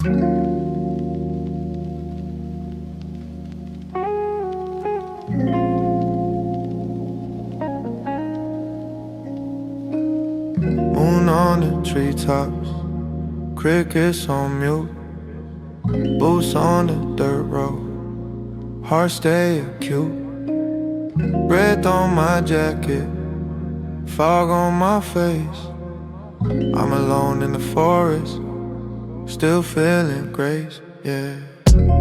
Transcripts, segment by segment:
Moon on the treetops, crickets on mute, boots on the dirt road, heart stay acute. Breath on my jacket, fog on my face. I'm alone in the forest, still feeling grace, yeah.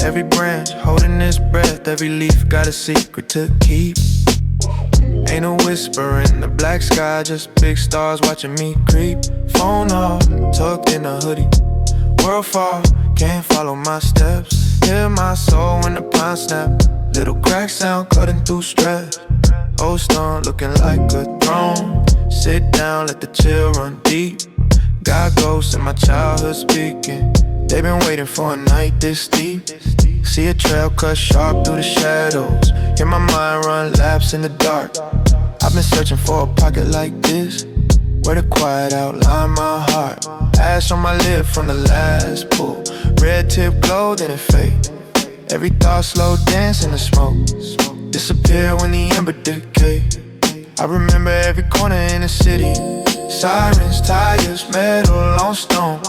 Every branch holding its breath, every leaf got a secret to keep. Ain't a whisper in the black sky, just big stars watching me creep. Phone off, tucked in a hoodie, world far, can't follow my steps. Hear my soul when the pine snap, little crack sound cutting through stress. Old stone looking like a throne, sit down, let the chill run deep. Got ghosts in my childhood speaking, they been waiting for a night this deep. See a trail cut sharp through the shadows, hear my mind run laps in the dark. I've been searching for a pocket like this, where the quiet outline my heart. Ash on my lip from the last pull, red tip glow then it fade. Every thought slow dance in the smoke, disappear when the ember decay. I remember every corner in the city, sirens, tires, metal on stone.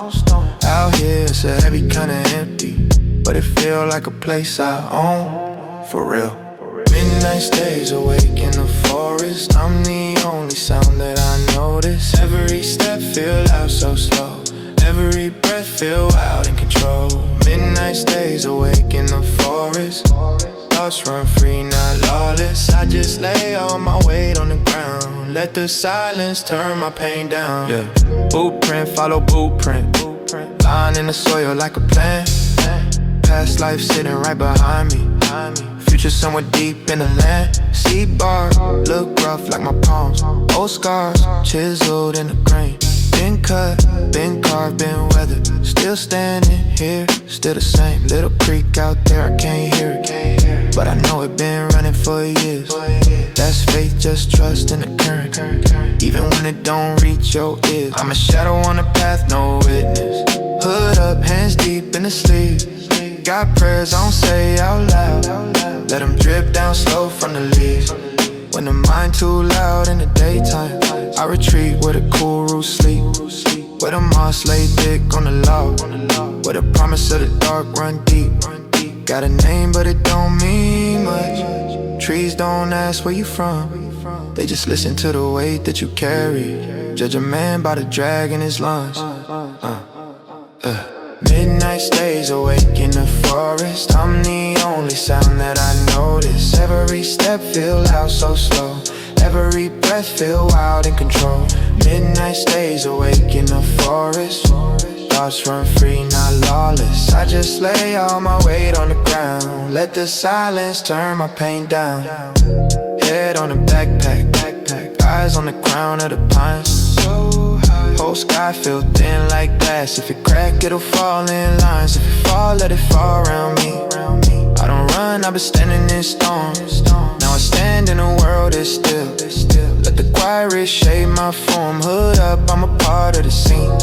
Out here it's a heavy kinda empty, but it feel like a place I own, for real. Midnight stays awake in the forest, I'm the only sound that I notice. Every step feel out so slow, every breath feel wild in control. Midnight stays awake in the forest, thoughts run free, not lawless. I just lay all my weight on the ground, let the silence turn my pain down. Yeah. Blueprint, follow blueprint, lying in the soil like a plant. Past life sitting right behind me, future somewhere deep in the land. Seed bar, look rough like my palms, old scars, chiseled in the grain. Been cut, been carved, been weathered, still standing here, still the same. Little creek out there, I can't hear it, but I know it been running for years. That's faith, just trust in the current, even when it don't reach your ears. I'm a shadow on the path, no witness. Hood up, hands deep in the sleeves. Got prayers I don't say out loud, let them drip down slow from the leaves. When the mind too loud in the daytime, I retreat where the cool roots sleep, where the moss lay thick on the log, where the promise of the dark run deep. Got a name but it don't mean much. Trees don't ask where you from, they just listen to the weight that you carry. Judge a man by the drag in his lungs. Midnight stays awake in the forest, I'm the only sound that I notice. Every step feel out so slow, every breath feel wild in control. Midnight stays awake in the forest, thoughts run free, not lawless. I just lay all my weight on the ground, let the silence turn my pain down. Head on a backpack, eyes on the crown of the pines. Whole sky feel thin like glass, if it crack it'll fall in lines. If it fall, let it fall around me. I don't run, I've been standing in storms, now I stand in a world that's still. Let the quiet reshape my form, hood up, I'm a part of the scene.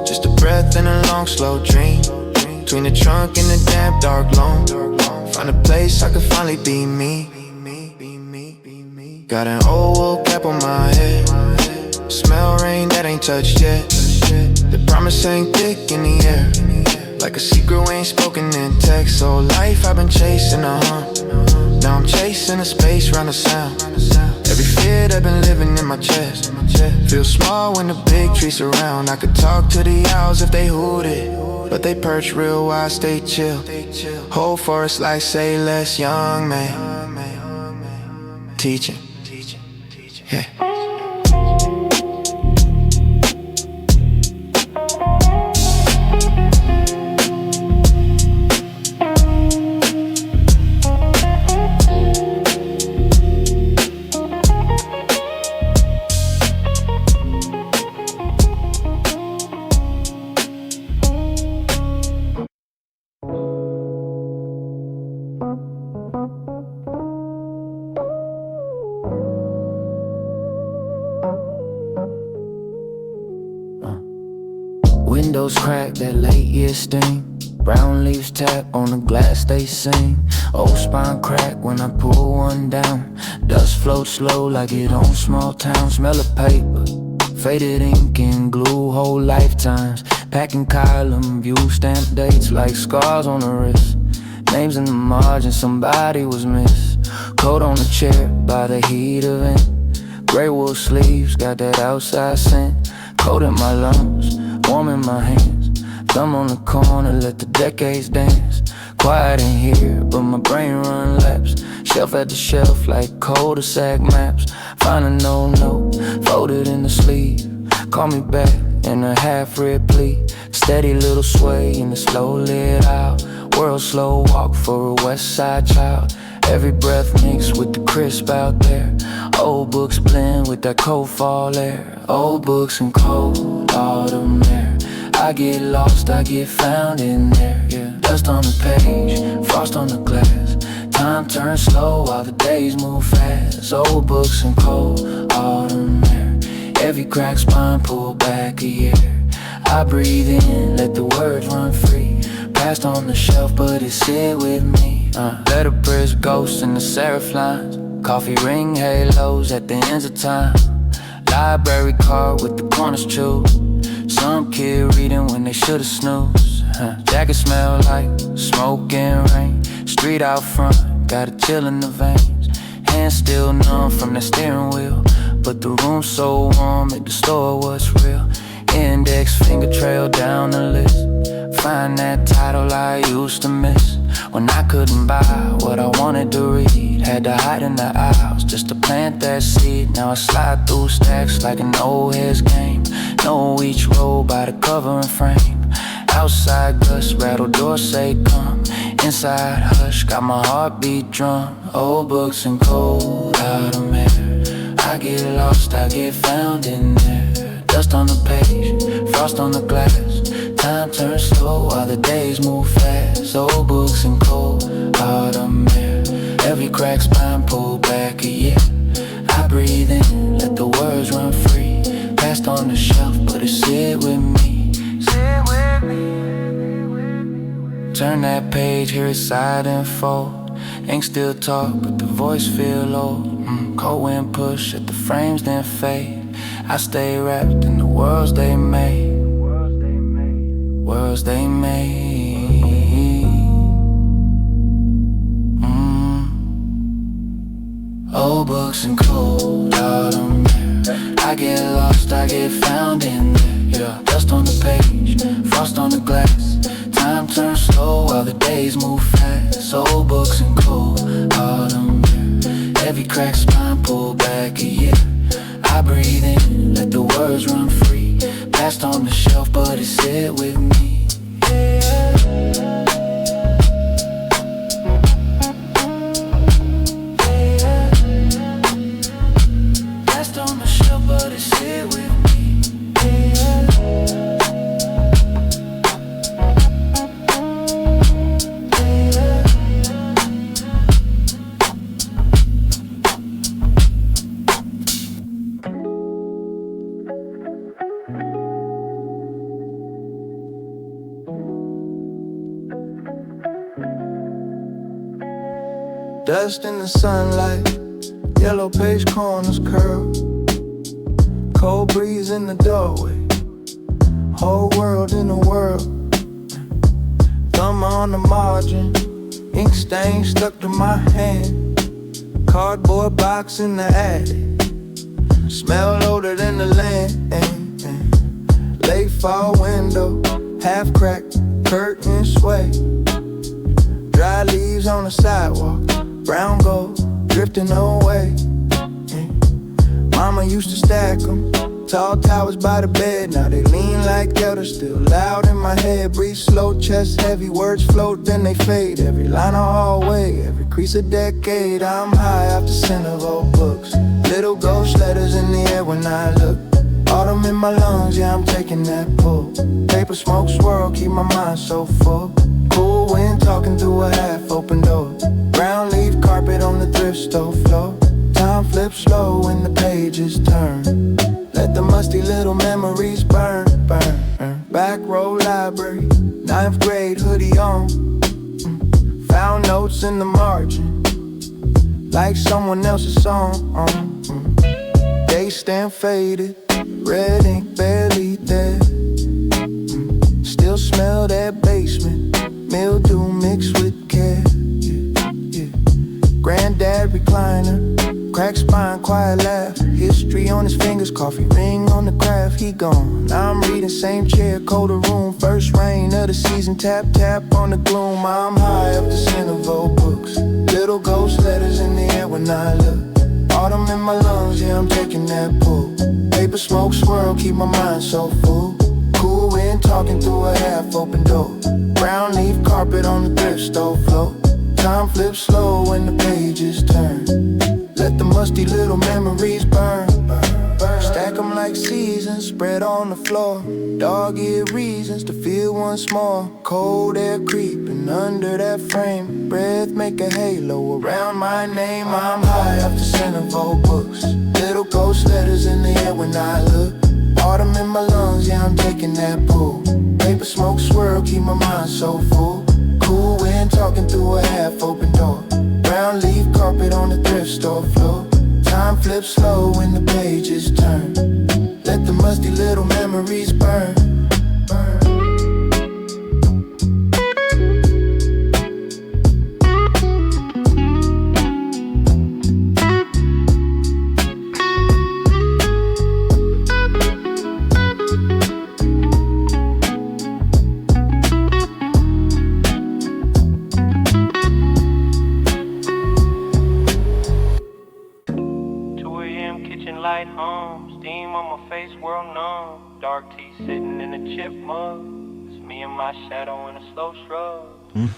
Just a breath and a long slow dream, between the trunk and the damp dark loam. Find a place I could finally be me. Got an old wool cap on my head, smell rain that ain't touched yet. The promise ain't thick in the air, like a secret we ain't spoken in text. So life I've been chasing a hump, now I'm chasing a space round the sound. Every fear that been living in my chest, feel small when the big trees surround. I could talk to the owls if they hooted, but they perch real wide, stay chill. Whole forest like say less, young man teaching, yeah. Windows cracked, that late year sting. Brown leaves tap on the glass, they sing. Old spine crack when I pull one down. Dust floats slow like it owns small town. Smell of paper, faded ink and glue, whole lifetimes. Packing column view, stamp dates like scars on the wrist. Names in the margin, somebody was missed. Coat on the chair by the heat event. Grey wool sleeves, got that outside scent. Cold in my lungs, warm in my hands. Thumb on the corner, let the decades dance. Quiet in here, but my brain run laps. Shelf at the shelf like cul-de-sac maps. Find a no-note, folded in the sleeve. Call me back in a half-read plea. Steady little sway in the slow lit out. World slow walk for a west side child. Every breath mixed with the crisp out there. Old books blend with that cold fall air. Old books and cold autumn air. I get lost, I get found in there, yeah. Dust on the page, frost on the glass. Time turns slow while the days move fast. Old books and cold autumn air. Every crack spine pull back a year. I breathe in, let the words run free. Passed on the shelf, but it's here with me. Letterpress ghosts in the serif lines. Coffee ring halos at the ends of time. Library card with the corners chewed. Some kid reading when they should've snoozed. Jacket smell like smoke and rain. Street out front, got a chill in the veins. Hands still numb from the steering wheel, but the room so warm at the store was real. Index finger trail down the list. Find that title I used to miss. When I couldn't buy what I wanted to read, had to hide in the aisles just to plant that seed. Now I slide through stacks like an old head's game. Know each row by the cover and frame. Outside gusts rattle, doors say come. Inside hush, got my heartbeat drum. Old books and cold autumn air. I get lost, I get found in there. Dust on the page, frost on the glass. Time turns slow while the days move fast. Old books and cold autumn air. Every crack spine pull back a year. I breathe in, let the words run free. Passed on the shelf, but it's here with me. Sit with me. Turn that page, hear it side and fold. Ink still talk, but the voice feel old. Cold wind push at the frames, then fade. I stay wrapped in the worlds they made. Worlds they made. Old books and cold autumn air. I get lost, I get found in there, yeah. Dust on the page, frost on the glass. Time turns slow while the days move fast. Old books and cold autumn air. Every crack spine pull back a year. I breathe in, let the words run free. Passed on the shelf, but it's here with me. Yeah. Passed on the shelf, but it's here with me. Dust in the sunlight, yellow page corners curl. Cold breeze in the doorway, whole world in the world. Thumb on the margin, ink stain stuck to my hand. Cardboard box in the attic, smell older than the land. Late fall window, half cracked, curtain sway. Dry leaves on the sidewalk, brown gold drifting away. Mama used to stack them, tall towers by the bed. Now they lean like elders, still loud in my head. Breathe slow, chest heavy, words float, then they fade. Every line a hallway, every crease a decade. I'm high off the scent of old books, little ghost letters in the air when I look. Autumn in my lungs, yeah, I'm taking that pull. Paper smoke swirl, keep my mind so full. Cool wind talking through a half-open door. Brown leaf carpet on the thrift store floor. Time flips slow when the pages turn. Let the musty little memories burn, burn. Back row library, Ninth grade hoodie on. Found notes in the margin, like someone else's song. They stand faded, red ink barely there. Still smell that basement, mildew mixed with care. Granddad recliner, cracked spine, quiet laugh. History on his fingers, coffee ring on the craft. He gone, now I'm reading, same chair, colder room. First rain of the season, tap, tap on the gloom. I'm high up the centerfold books, little ghost letters in the air when I look. Autumn in my lungs, yeah, I'm taking that pull. Paper smoke swirl, keep my mind so full. Cool wind talking through a half-open door. Brown leaf carpet on the thrift store floor. Time flips slow when the pages turn. Let the musty little memories burn. Stack them like seasons, spread on the floor. Dog-eared reasons to feel once more. Cold air creeping under that frame. Breath make a halo around my name. I'm high up the centerfold books, little ghost letters in the air when I look. Autumn in my lungs, yeah, I'm taking that pull. Paper smoke swirl, keep my mind so full. Cool wind talking through a half-open door. Brown leaf carpet on the thrift store floor. Time flips slow when the pages turn. Let the musty little memories burn. Light home, steam on my face, world numb. Dark tea sitting in a chip mug. It's me and my shadow in a slow shrug.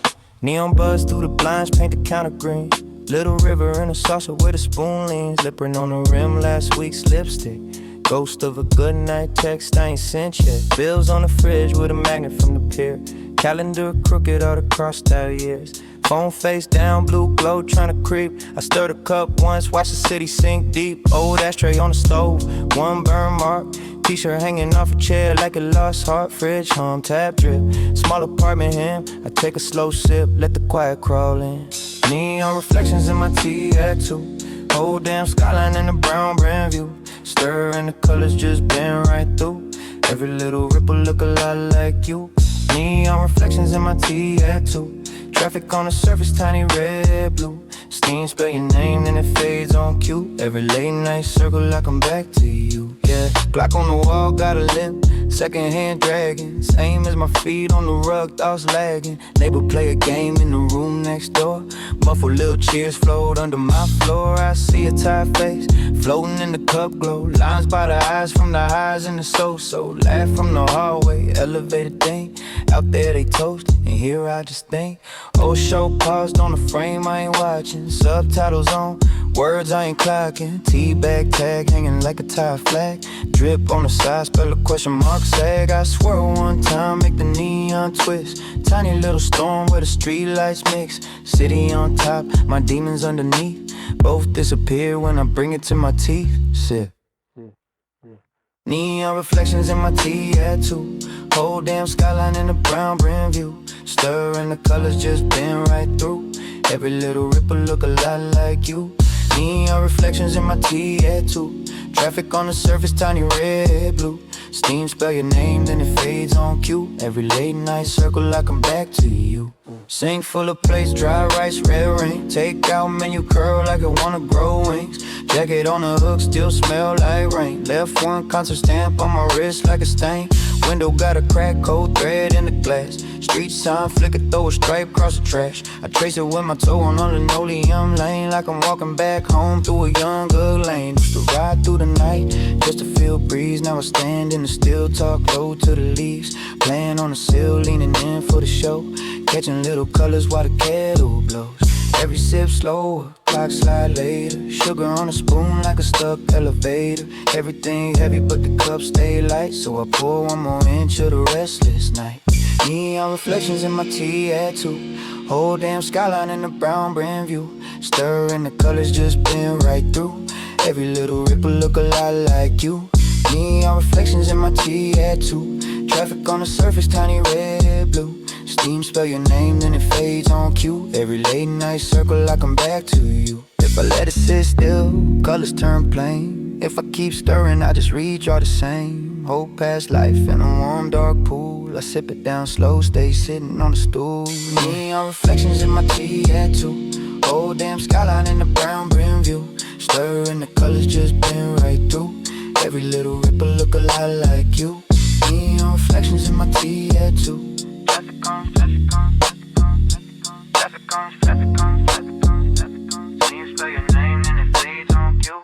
Neon buzz through the blinds, paint the counter green. Little river in a saucer with a spoon leans. Lippering on the rim, last week's lipstick. Ghost of a good night text I ain't sent yet. Bills on the fridge with a magnet from the pier. Calendar crooked all the crossed-out years. Phone face down, blue glow tryna creep. I stirred a cup once, watched the city sink deep. Old ashtray on the stove, one burn mark. T-shirt hanging off a chair like a lost heart. Fridge hum, tap drip. Small apartment him, I take a slow sip, let the quiet crawl in. Neon reflections in my tea at 2. Whole damn skyline in the brown brand view. Stirring the colors just bend right through. Every little ripple look a lot like you. Neon reflections in my tea at 2. Traffic on the surface, tiny red, blue. Steam, spell your name, then it fades on cue. Every late night circle, I come back to you, yeah. Clock on the wall, got a limp. Second hand dragging, same as my feet on the rug, thoughts lagging. Neighbor play a game in the room next door. Muffled little cheers float under my floor. I see a tired face, floating in the cup glow. Lines by the eyes from the highs and the so-so. Laugh from the hallway, elevated thing. Out there they toast, and here I just think. Old show paused on the frame, I ain't watching. Subtitles on, words I ain't clocking. Teabag tag hanging like a tie flag. Drip on the side, spell a question mark sag. I swirl one time, make the neon twist. Tiny little storm where the street lights mix. City on top, my demons underneath. Both disappear when I bring it to my teeth. Sip. Neon reflections in my tea at 2. Whole damn skyline in a brown brand view. Stirring the colors just bend right through. Every little ripple look a lot like you. Neon reflections in my tea at 2. Traffic on the surface, tiny red, blue. Steam, spell your name, then it fades on cue. Every late night circle, I come back to you. Sink full of plates, dry rice, red rain. Take out menu, curl like I wanna grow wings. Jacket on the hook, still smell like rain. Left one concert stamp on my wrist like a stain. Window got a crack, cold thread in the glass. Street sign flicker, throw a stripe across the trash. I trace it with my toe on a linoleum lane, like I'm walking back home through a younger lane. Used to ride through the night just to feel breeze. Now I stand in the still, talk low to the leaves. Playing on the sill, leaning in for the show. Catching little colors while the kettle blows. Every sip slower, clock slide later. Sugar on a spoon like a stuck elevator. Everything heavy but the cup stay light, so I pour one more into the restless night. Neon reflections in my tea at 2. Whole damn skyline in the brown brand view. Stirring the colors just bend right through. Every little ripple look a lot like you. Neon reflections in my tea at 2. Traffic on the surface, tiny red, blue. Steam, spell your name, then it fades on cue. Every late night circle, I come back to you. If I let it sit still, colors turn plain. If I keep stirring, I just redraw the same. Whole past life in a warm, dark pool. I sip it down slow, stay sitting on the stool. Neon reflections in my tea, too. Whole damn skyline in the brown brim view. Stirring the colors, just been right through. Every little ripple look a lot like you. Neon reflections in my tea, too. Traffic comes, traffic comes, traffic comes, traffic comes, traffic comes, traffic comes, traffic comes. See you spell your name, then it fades on cue.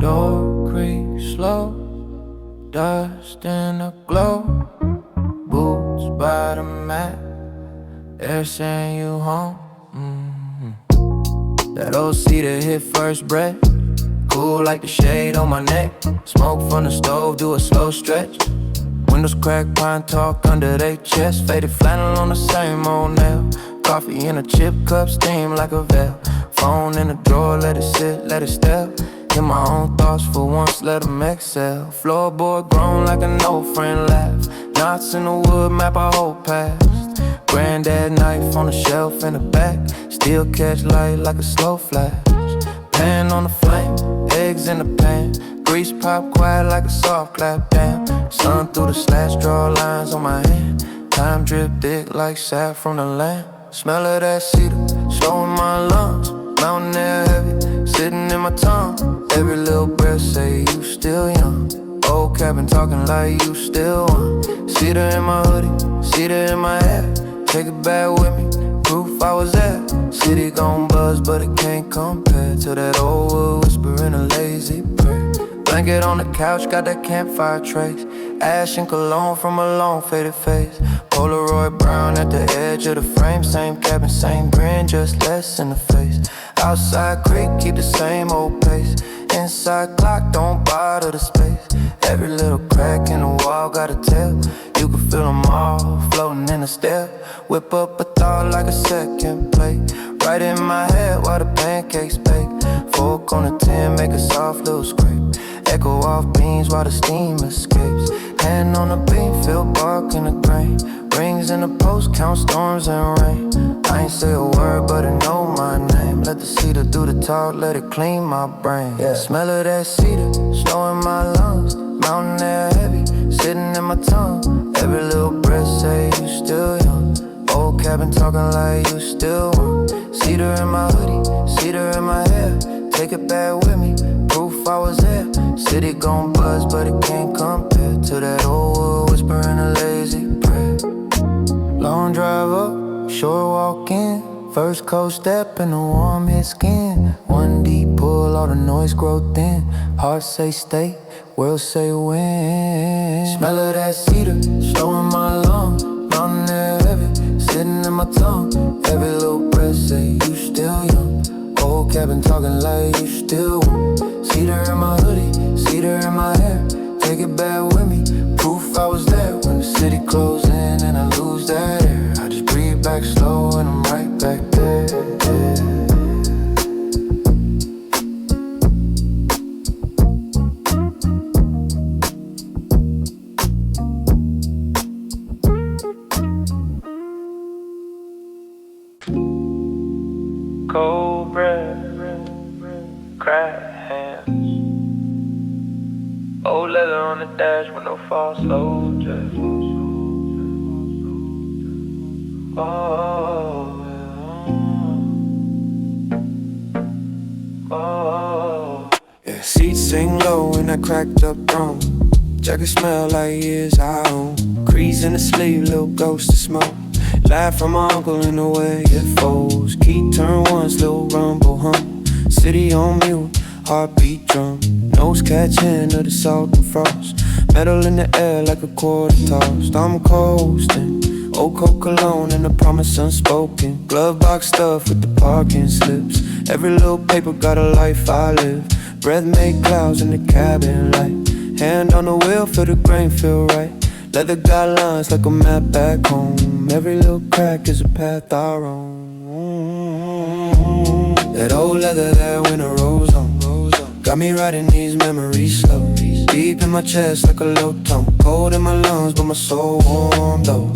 Door creaks slow, dust in a glow. Boots by the mat, they're saying you home. That old cedar hit first breath, cool like the shade on my neck. Smoke from the stove, do a slow stretch. Windows crack, pine talk under they chest. Faded flannel on the same old nail. Coffee in a chip cup, steam like a veil. Phone in the drawer, let it sit, let it step. Hear my own thoughts for once, let them exhale. Floorboard grown like an old friend laugh. Knots in the wood, map our whole past. Granddad knife on the shelf in the back. Still catch light like a slow flash. Pan on the flame, eggs in the pan. Grease pop quiet like a soft clap, damn. Sun through the slash, draw lines on my hand. Time drip thick like sap from the land. Smell of that cedar, slow in my lungs. Mountain air heavy, sitting in my tongue. Every little breath say you still young. Old cabin talking like you still one. Cedar in my hoodie, cedar in my hair. Take it back with me, proof I was there. City gon' buzz, but it can't compare to that old wood whisper in a lazy prayer. Blanket on the couch, got that campfire trace. Ash and cologne from a long faded face. Polaroid brown at the edge of the frame. Same cabin, same grin, just less in the face. Outside creek, keep the same old pace. Inside clock, don't bother the space. Every little crack in the wall got a tell. You can feel them all floating in the step. Whip up a thought like a second plate. Right in my head while the pancakes bake. Fork on the tin, make a soft little scrape. Echo off beans while the steam escapes. Hand on the beam, feel bark in the grain. Rings in the post, count storms and rain. I ain't say a word, but it know my name. Let the cedar do the talk, let it clean my brain. Yeah. Smell of that cedar, snow in my lungs. Mountain air heavy, sitting in my tongue. Every little breath say you still young. Old cabin talking like you still one. Cedar in my hoodie, cedar in my hair. Take it back with me, proof I was there. City gon' buzz, but it can't compare to that old wood whisper in a lazy prayer. Long drive up, short walk in. First cold step in the warm hit skin. One deep pull, all the noise grow thin. Heart say stay, world say win. Smell of that cedar, slow in my lungs. Mountain air heavy, sitting in my tongue. Every little breath say you still young. Old cabin talking like you still one. Cedar in my hoodie, cedar in my hair. Take it back with me, proof I was there. When the city closed in and I lose that air, I just breathe back slow and I'm right back there. Cold breath, cracked hands. Old leather on the dash with no false soldiers. Oh, oh. Yeah, seats sing low in that cracked up throne. Jacket smell like years I own. Crease in the sleeve, little ghost of smoke. Laugh from my uncle in the way it folds. Key turn once, little rumble hum. City on mute, heartbeat drum. Nose catching of the salt and frost. Metal in the air like a quarter tossed. I'm coasting. Old coat cologne and the promise unspoken. Glove box stuff with the parking slips. Every little paper got a life I live. Breath make clouds in the cabin light. Hand on the wheel, feel the grain feel right. Leather guidelines like a map back home. Every little crack is a path I roam. That old leather that winter rose on got me riding these memories slow. Deep in my chest like a low tone. Cold in my lungs but my soul warm though.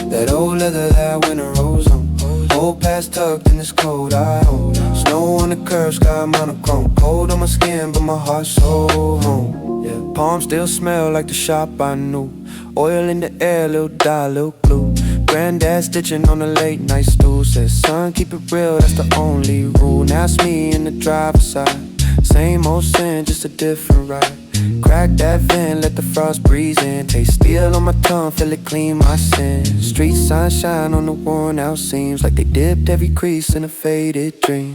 That old leather that winter rose on. Old past tucked in this cold I hold. Snow on the curb, sky monochrome. Cold on my skin but my heart so home. Yeah, palms still smell like the shop I knew. Oil in the air, little dye, little glue. Granddad stitching on the late night stool. Says son, keep it real, that's the only rule. Now it's me in the driver's side. Same old sin, just a different ride. Crack that vent, let the frost breeze in. Taste steel on my tongue, feel it clean my sins. Street sunshine on the worn out seams, like they dipped every crease in a faded dream.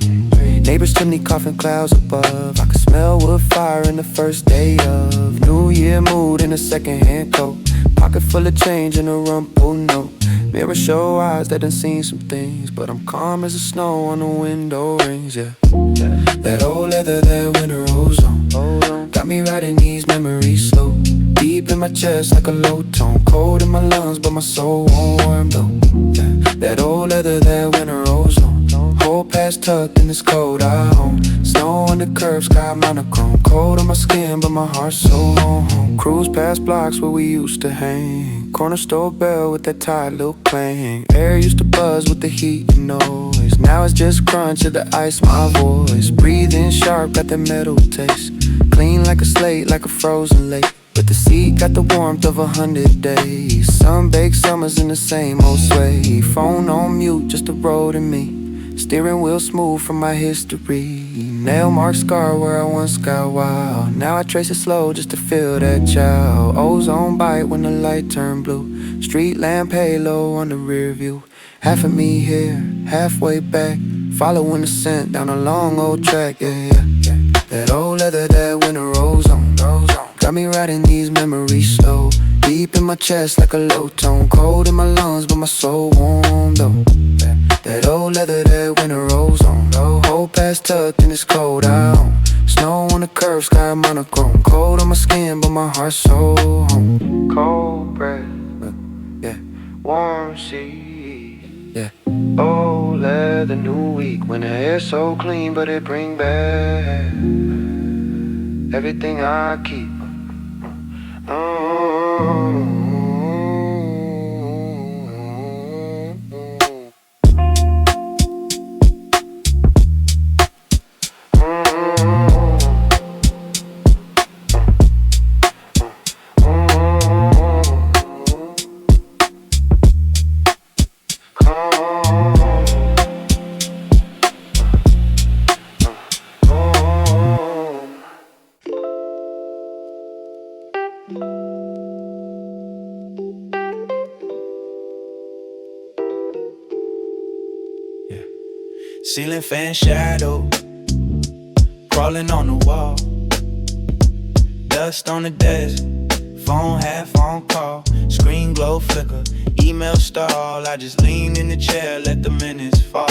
Neighbors chimney coughing clouds above. I can smell wood fire in the first day of New Year mood in a second-hand coat. Pocket full of change and a rumple note. Mirror show eyes that done seen some things, but I'm calm as the snow on the window rings, yeah. That old leather that winter rose on got me riding these memories slow. Deep in my chest like a low tone. Cold in my lungs but my soul warm though. Yeah. That old leather that winter rose on. Whole past tucked in this cold I own. Snow on the curb, sky monochrome. Cold on my skin but my heart so home. Cruise past blocks where we used to hang. Corner store bell with that tired little clang. Air used to buzz with the heat and noise. Now it's just crunch of the ice, my voice. Breathing sharp, got that metal taste. Clean like a slate, like a frozen lake. But the seat got the warmth of 100 days. Sun-baked summers in the same old sway. Phone on mute, just the road and me. Steering wheel smooth from my history. Nail mark scar where I once got wild. Now I trace it slow just to feel that child. Ozone bite when the light turned blue. Street lamp halo on the rear view. Half of me here, halfway back. Following the scent down a long old track, yeah. That old leather that winter rose on got me riding these memories slow. Deep in my chest like a low tone. Cold in my lungs but my soul warm though. That old leather that winter rose on. Whole past tucked in this cold I own. Snow on the curb, sky monochrome. Cold on my skin but my heart so home. Cold breath, yeah. Warm sea, yeah. Old leather, new week. When the air's so clean but it bring back everything I keep. Ceiling fan shadow, crawling on the wall. Dust on the desk, phone half on call. Screen glow flicker, email stall. I just lean in the chair, let the minutes fall.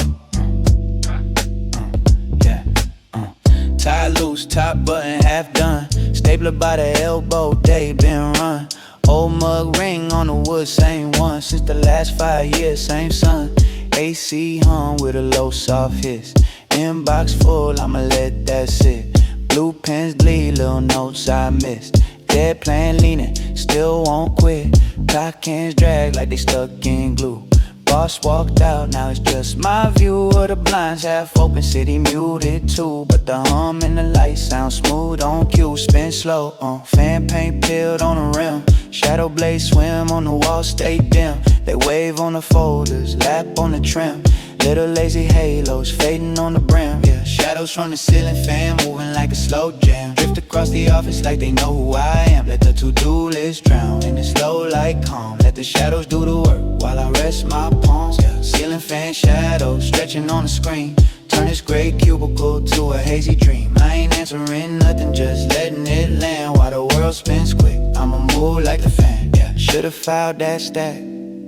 Tie loose, top button half done. Stapler by the elbow, day been run. Old mug ring on the wood, same one. Since the last 5 years, same sun. AC hum with a low soft hiss. Inbox full, I'ma let that sit. Blue pens bleed, little notes I missed. Dead plan leaning, still won't quit. Clock hands drag like they stuck in glue. Boss walked out, now it's just my view of the blinds half open, city muted too. But the hum and the lights sound smooth on cue. Spin slow, fan paint peeled on the rim. Shadow blades swim on the wall, stay dim. They wave on the folders, lap on the trim. Little lazy halos fading on the brim, yeah. Shadows from the ceiling fan moving like a slow jam. Drift across the office like they know who I am. Let the to-do list drown in the slow light calm. Let the shadows do the work while I rest my palms, yeah. Ceiling fan shadows stretching on the screen. Turn this gray cubicle to a hazy dream. I ain't answering nothing, just letting it land while the world spins quick. I'ma move like the fan, yeah. Should've filed that stack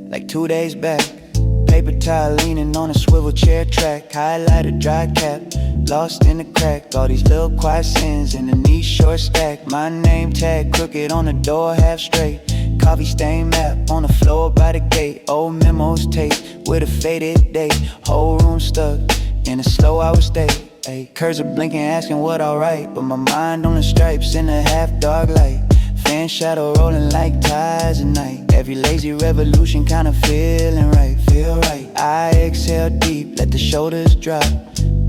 like 2 days back. Paper towel leaning on a swivel chair track. Highlighter dry cap, lost in the crack. All these little quiet sins in the niche short stack. My name tag crooked on the door half straight. coffee stain map on the floor by the gate. Old memos taped with a faded date. Whole room stuck in a slow hour state. Ay, cursor blinking asking what alright, but my mind on the stripes in a half dark light. Fan shadow rolling like tides at night. Every lazy revolution kinda feeling right, feel right. I exhale deep, let the shoulders drop.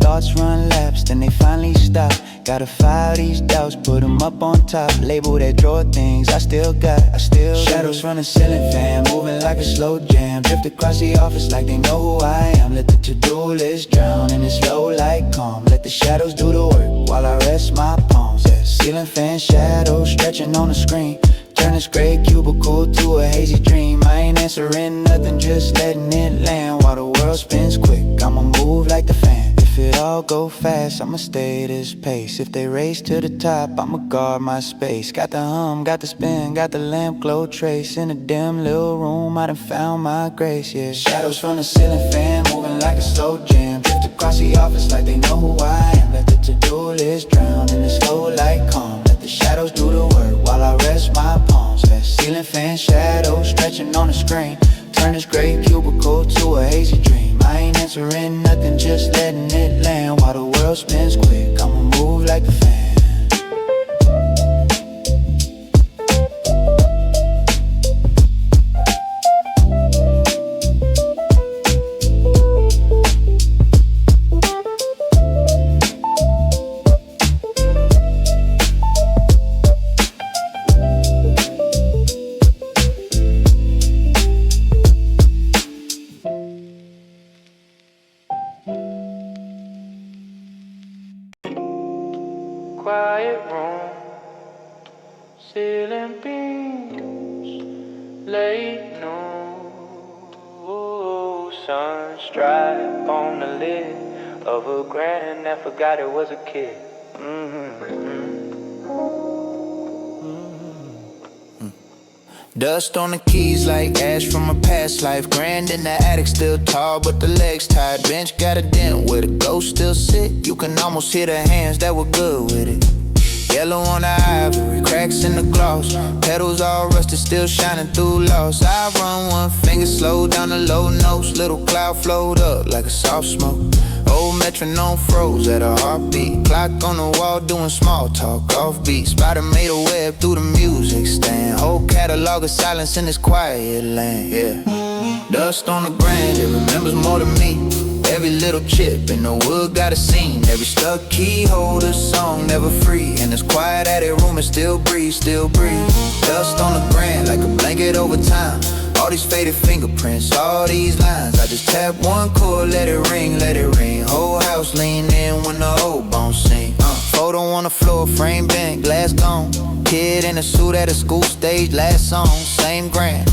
Thoughts run laps, then they finally stop. Gotta file these doubts, put them up on top. Label that drawer things I still got, shadows from the ceiling fan, moving like a slow jam. Drift across the office like they know who I am. Let the to-do list drown in this low light calm. Let the shadows do the work while I rest my palms. Yeah, ceiling fan shadows stretching on the screen. Turn this gray cubicle to a hazy dream. I ain't answering nothing, just letting it land while the world spins quick. I'ma move like the fan. If it all go fast, I'ma stay this pace. If they race to the top, I'ma guard my space. Got the hum, got the spin, got the lamp glow trace. In a dim little room, I done found my grace, yeah. Shadows from the ceiling fan, moving like a slow jam. Drift across the office like they know who I am. Let the to-do list drown in the slow light calm. Let the shadows do the work while I rest my palms. Yeah. Ceiling fan shadows stretching on the screen. Turn this gray cubicle to a hazy dream. I ain't answering nothing, just letting it land while the world spins quick. I'ma move like the fan. Quiet room, ceiling beams, late noon, sun stripe on the lid of a grand that forgot it was a kid. Dust on the keys like ash from a past life. Grand in the attic, still tall, but the legs tied. Bench got a dent where the ghost still sit. You can almost hear the hands that were good with it. Yellow on the ivory, cracks in the gloss. Petals all rusted, still shining through loss. I run one finger, slow down the low notes. Little cloud float up like a soft smoke. Old metronome froze at a heartbeat. Clock on the wall doing small talk, offbeat. Spider made a web through the music stand. Whole catalog of silence in this quiet land, yeah. Dust on the grand, it remembers more than me. Every little chip in the wood got a scene. Every stuck key hold a song, never free. In this quiet attic room, it still breathe, still breathe. Dust on the grand like a blanket over time. All these faded fingerprints, all these lines. I just tap one chord, let it ring, let it ring. Whole house lean in when the old bones sing. Photo on the floor, frame bent, glass gone. Kid in a suit at a school stage, last song. Same grain,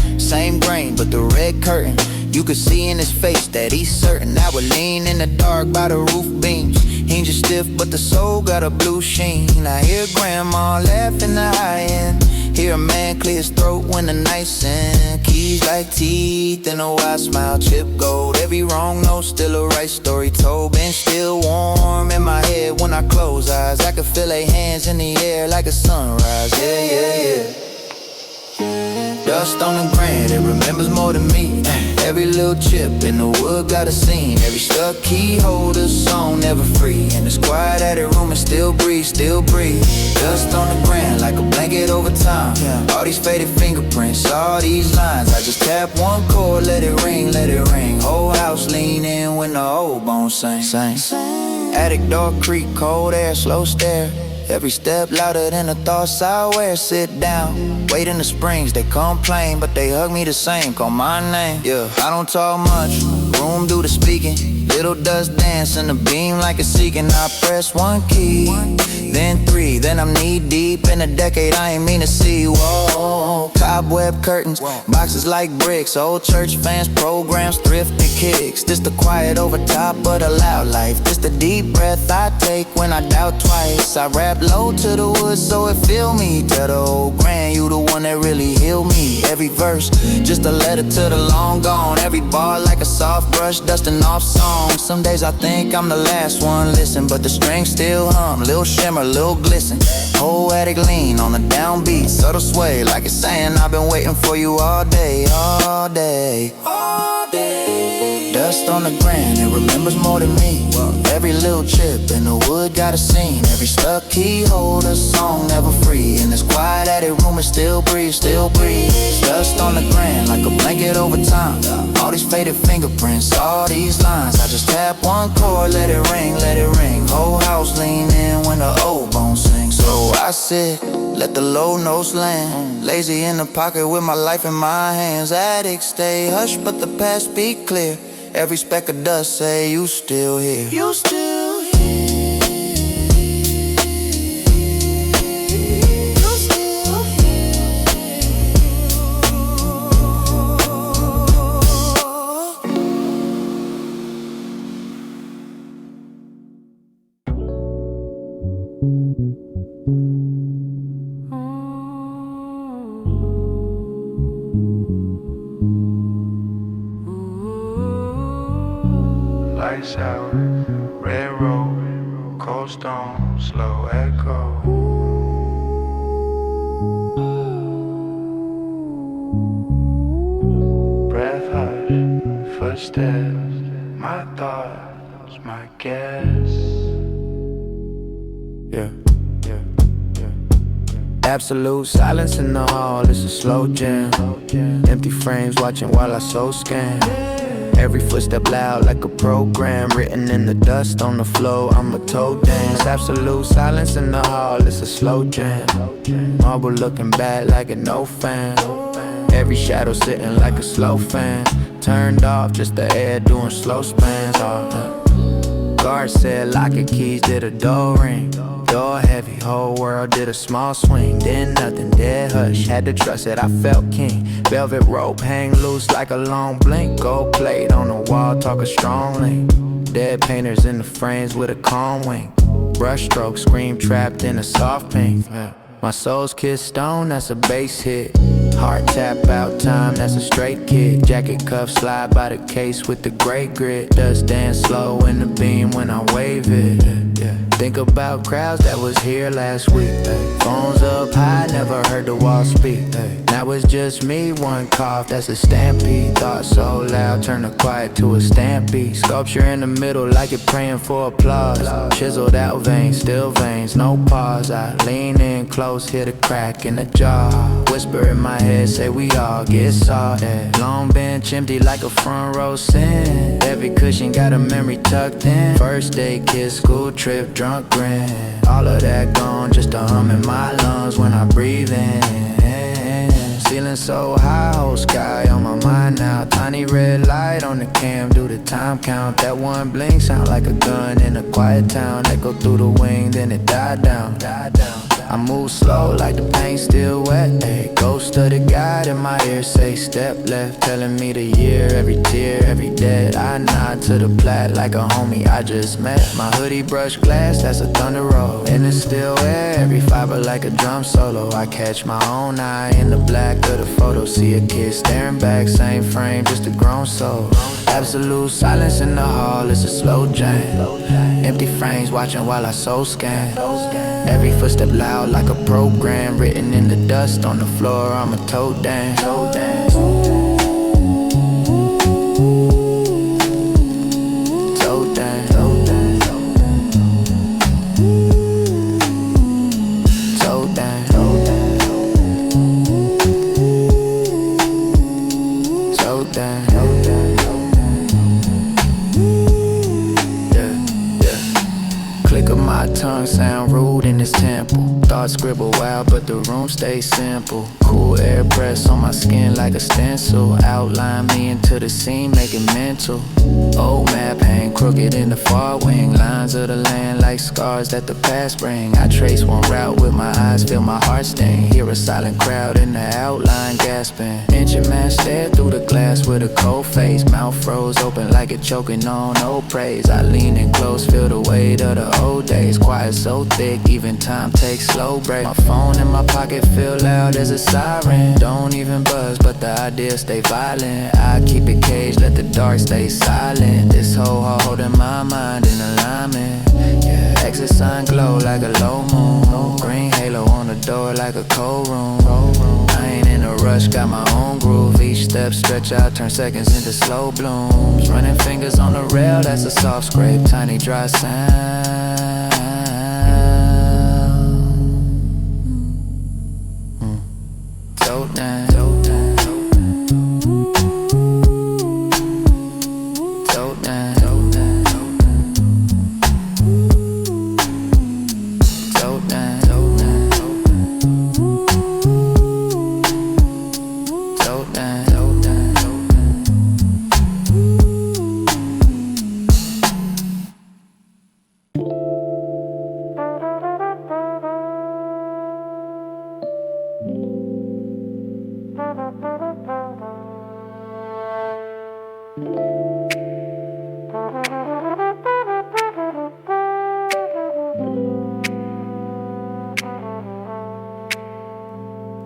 but the red curtain. You could see in his face that he's certain. I would lean in the dark by the roof beams. Hinge is stiff, but the soul got a blue sheen. I hear grandma laugh in the high end. Hear a man clear his throat when the night's in. Keys like teeth and a wild smile, chip gold. Every wrong note, still a right story told. Been still warm in my head when I close eyes. I can feel their hands in the air like a sunrise. Yeah, yeah, yeah. Dust on the grand, it remembers more than me. Every little chip in the wood got a scene. Every stuck key hold a song, never free. In this quiet attic room, it still breathe, still breathe. Dust on the grand like a blanket over time. All these faded fingerprints, all these lines. I just tap one chord, let it ring, let it ring. Whole house lean in when the old bones sing. Attic door creak, cold air, slow stare. Every step louder than the thoughts I wear. Sit down, wait in the springs. They complain, but they hug me the same. Call my name, yeah. I don't talk much, room do the speaking. Little dust dance in the beam like a seeking. I press one key, then three. Then I'm knee deep in a decade I ain't mean to see. Whoa, cobweb curtains, boxes like bricks. Old church fans, programs, thrift and kicks. This the quiet over top of the loud life. This the deep breath I take when I doubt twice. I rap low to the woods so it feel me. Tell the old grand you the one that really healed me. Every verse, just a letter to the long gone. Every bar like a soft soft brush, dusting off songs. Some days I think I'm the last one, listen, but the strings still hum. Little shimmer, little glisten. Poetic lean on the downbeat, subtle sway, like it's saying I've been waiting for you all day, all day, all day. Dust on the ground, it remembers more than me. Every little chip in the wood got a scene. Every stuck keyhole, a song never free. In this quiet attic room, it still breathes, still breathes. Dust on the ground like a blanket over time. All these faded fingerprints, all these lines. I just tap one chord, let it ring, let it ring. Whole house lean in when the old bones sing. So I sit, let the low notes land. Lazy in the pocket with my life in my hands. Addicts stay hushed, but the past be clear. Every speck of dust say you still here. You still here. You still here. Lights out, red road, cold stone, slow echo. Breath hush, footsteps, my thoughts, my guess. Yeah. Absolute silence in the hall, it's a slow jam. Empty frames watching while I so scan. Every footstep loud like a program. Written in the dust on the floor, I'm a toe dance. Absolute silence in the hall, it's a slow jam. Marble looking bad like a no fan. Every shadow sitting like a slow fan. Turned off, just the air doing slow spans. Guard said lock and keys, did a door ring. Door heavy, whole world did a small swing. Then nothing, dead hush, had to trust it, I felt king. Velvet rope hang loose like a long blink. Gold plate on the wall, talking strongly. Dead painters in the frames with a calm wing. Brush stroke, scream trapped in a soft pink. My soul's kissed stone, that's a bass hit. Heart tap out time, that's a straight kick. Jacket cuff slide by the case with the gray grit. Dust dance slow in the beam when I wave it. Think about crowds that was here last week. Phones up high, never heard the wall speak. Now it's just me, one cough, that's a stampede. Thought so loud, turn the quiet to a stampede. Sculpture in the middle like it praying for applause. Chiseled out veins, still veins, no pause. I lean in close, hit a crack in the jaw. Whisper in my head, say we all get salted. Long bench empty like a front row sin. Every cushion got a memory tucked in. First day kiss, school trip, drunk grin. All of that gone, just a hum in my lungs when I breathe in. Feeling so high, whole sky on my mind now. Tiny red light on the cam, do the time count. That one blink sound like a gun in a quiet town. Echo through the wing, then it died down. I move slow like the paint still wet. Ay, ghost of the guide in my ear say step left, telling me the year, every tear, every dead. I nod to the plat like a homie I just met. My hoodie brush glass, that's a thunder roll. And it's still air, every fiber like a drum solo. I catch my own eye in the black of the photo. See a kid staring back, same frame, just a grown soul. Absolute silence in the hall, it's a slow jam. Empty frames watching while I soul scan. Every footstep loud like a program. Written in the dust on the floor, I'm a toe dance. Toe dance. Toe dance. Toe dance. Toe dance. Click of my tongue sound rude in this temple. Thoughts scribble wild, but the room stays simple. Cool air press on my skin like a stencil. Outline me into the scene, make it mental. Old map hang crooked in the far wing. Lines of the land like scars that the past bring. I trace one route with my eyes, feel my heart sting. Hear a silent crowd in the outline gasping. Ancient man stared through the glass with a cold face. Mouth froze open like it choking on no praise. I lean in close, feel the weight of the old days. Quiet so thick, even time takes slow slow break. My phone in my pocket feel loud as a siren. Don't even buzz, but the idea stay violent. I keep it caged, let the dark stay silent. This whole heart holding my mind in alignment. Yeah, exit sign glow like a low moon. Green halo on the door like a cold room. I ain't in a rush, got my own groove. Each step stretch out, turn seconds into slow blooms. Running fingers on the rail, that's a soft scrape. Tiny dry sound. So down.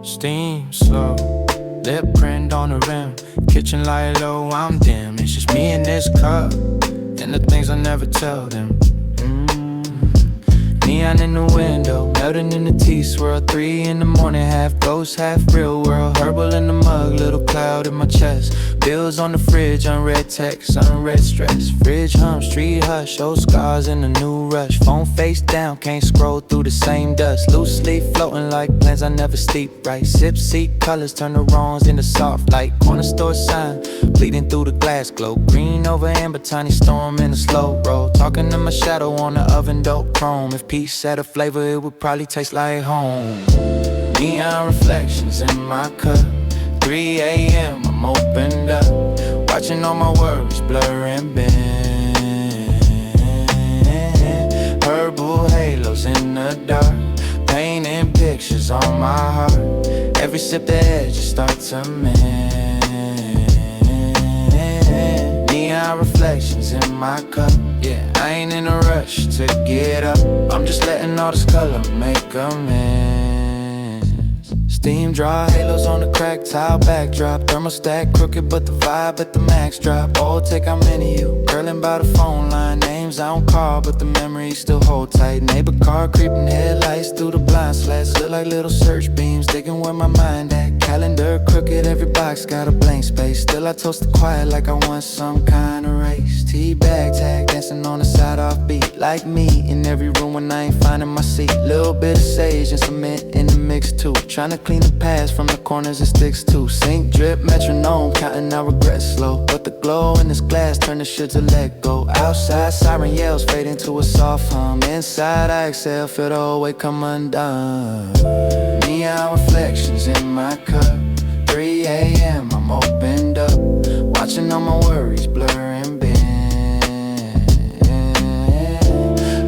Steam slow, lip print on the rim. Kitchen light low, I'm dim. It's just me and this cup, and the things I never tell them. Neon in the window, melting in the tea swirl. 3 in the morning, half ghost, half real world. Herbal in the mug, little cloud in my chest. Bills on the fridge, unread text, unread stress. Fridge hum, street hush, old scars in a new rush. Phone face down, can't scroll through the same dust. Loose leaf floating like plans I never steep right. Sip seat colors, turn the wrongs into soft light. Corner store sign, bleeding through the glass glow. Green over amber, tiny storm in a slow roll. Talking to my shadow on the oven dope chrome. If peace had a flavor, it would probably taste like home. Neon reflections in my cup. 3 a.m. I'm opened up, watching all my worries blur and bend. Herbal halos in the dark, painting pictures on my heart. Every sip the edges start to mend. Neon reflections in my cup. Yeah, I ain't in a rush to get up, I'm just letting all this color make amends. Steam dry, halos on the crack tile backdrop. Thermostat crooked but the vibe at the max drop. Oh, take how many you, curling by the phone line. Names I don't call but the memories still hold tight. Neighbor car creeping headlights through the blind slats. Look like little search beams, digging where my mind at. Calendar crooked, every box got a blank space. Still I toast the quiet like I want some kind of race. Tea-bag tag, dancing on the side off beat. Like me, in every room when I ain't finding my seat. Little bit of sage and cement in the mix too. Trying to clean the past from the corners it sticks to. Sink, drip, metronome, counting out regrets slow. But the glow in this glass turn the shit to let go. Outside, siren yells fade into a soft hum. Inside, I exhale, feel the whole weight come undone. Neon reflections in my cup. 3 a.m. I'm opened up, watching all my worries blur and bend.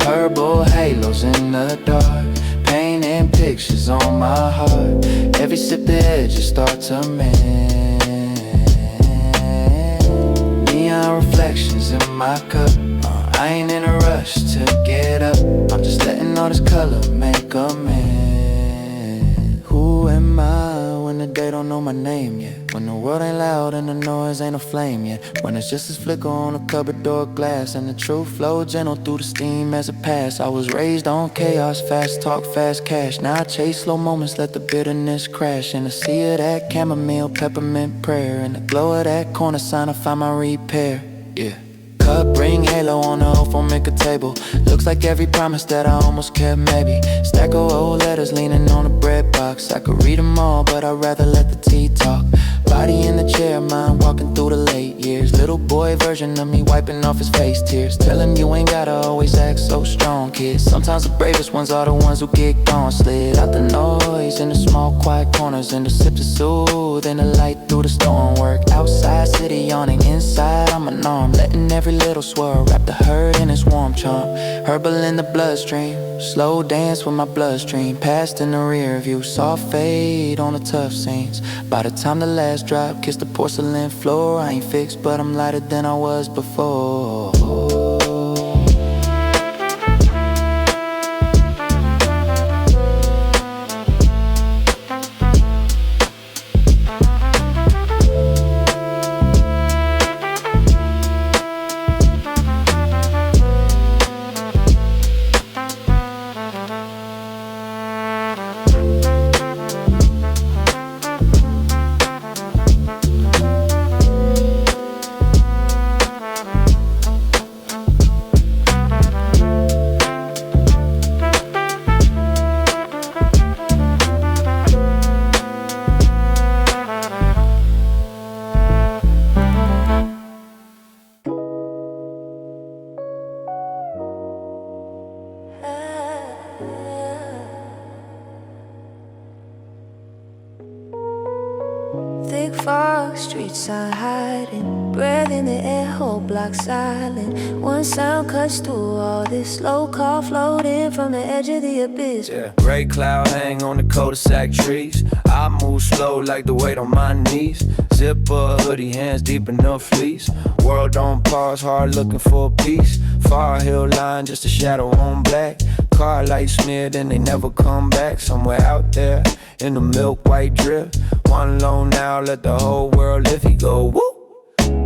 Herbal halos in the dark, painting pictures on my heart. Every sip the edges start to mend. Neon reflections in my cup. I ain't in a rush to get up, I'm just letting all this color make amends. Who am I when the day don't know my name yet? When the world ain't loud and the noise ain't a flame yet? When it's just a flicker on the cupboard door glass, and the truth flow gentle through the steam as it pass. I was raised on chaos, fast talk, fast cash. Now I chase slow moments, let the bitterness crash. In the sea of that chamomile, peppermint prayer, in the glow of that corner sign I find my repair. Yeah. Cup, ring, halo on the old phone, make a table. Looks like every promise that I almost kept, maybe. Stack of old letters leaning on a bread box. I could read them all, but I'd rather let the tea talk. Body in the chair, mind walking through the late years. Little boy version of me wiping off his face tears. Tell him you ain't gotta always act so strong, kid. Sometimes the bravest ones are the ones who get gone. Slid out the noise in the small quiet corners, and the sips of soothe in the light through the storm. Work outside, city yawning, inside I'm unarmed. Letting every little swirl wrap the hurt in its warm charm. Herbal in the bloodstream, slow dance with my bloodstream. Past in the rear view, soft fade on the tough scenes. By the time the last drop kiss the porcelain floor, I ain't fixed but I'm lighter than I was before. streets are hiding. Breath in the air, whole block silent. One sound cuts through all this slow car floating from the edge of the abyss. Yeah, gray cloud hang on the cul-de-sac trees. I move slow like the weight on my knees. Zipper hoodie, hands deep in the fleece. World on pause, hard looking for peace. Far hill line, just a shadow on black. Car lights smeared and they never come back. Somewhere out there in the milk white drip. One low now, let the whole world live. He go woo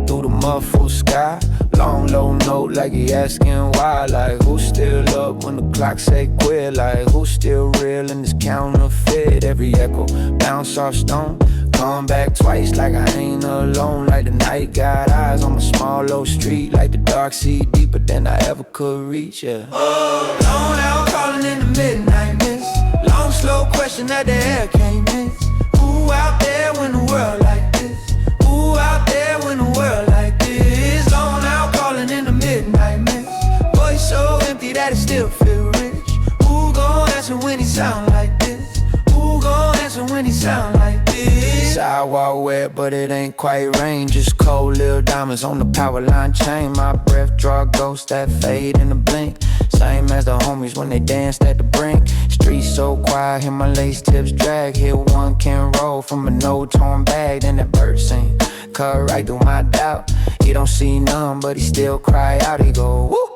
through the muffled sky. Long low note like he asking why. Like who's still up when the clock say quit? Like who's still real in this counterfeit? Every echo bounce off stone. Come back twice like I ain't alone. Like the night got eyes on my small low street. Like the dark sea deeper than I ever could reach, yeah. Long out calling in the midnight mist. Long slow question that the air can't miss. Who out there when the world like this? Who out there when the world like this? Long out calling in the midnight mist. Voice so empty that it still feel rich. Who gon' answer when he sound like this? Who gon' answer when he sound like this? Sidewalk wet, but it ain't quite rain. Just cold little diamonds on the power line chain. My breath draw ghosts that fade in a blink. Same as the homies when they danced at the brink. Streets so quiet, hear my lace tips drag. Hit one can roll from a no-torn bag. Then that bird sing, cut right through my doubt. He don't see none, but he still cry out. He go woo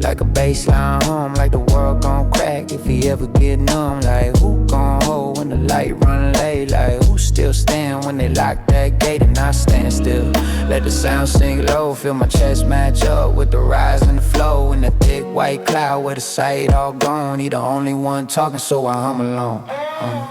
like a bassline hum, like the world gon' crack if he ever get numb. Like who gon' hold when the light run late? Like who still stand when they lock that gate and I stand still? Let the sound sink low, feel my chest match up with the rise and the flow. In the thick white cloud where the sight all gone. He the only one talking, so I hum along.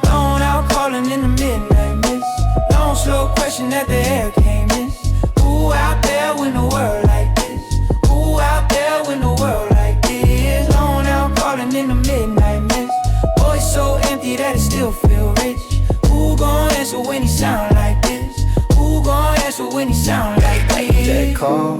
Long out calling in the midnight mist. Long slow question that the air can't miss. Who out there when the world like this? Who out there when the world like this? Long out calling in the midnight mist. Voice so empty that it still feel rich. Who gon' answer when he sound like this? Who gon' answer when he sound like this? That call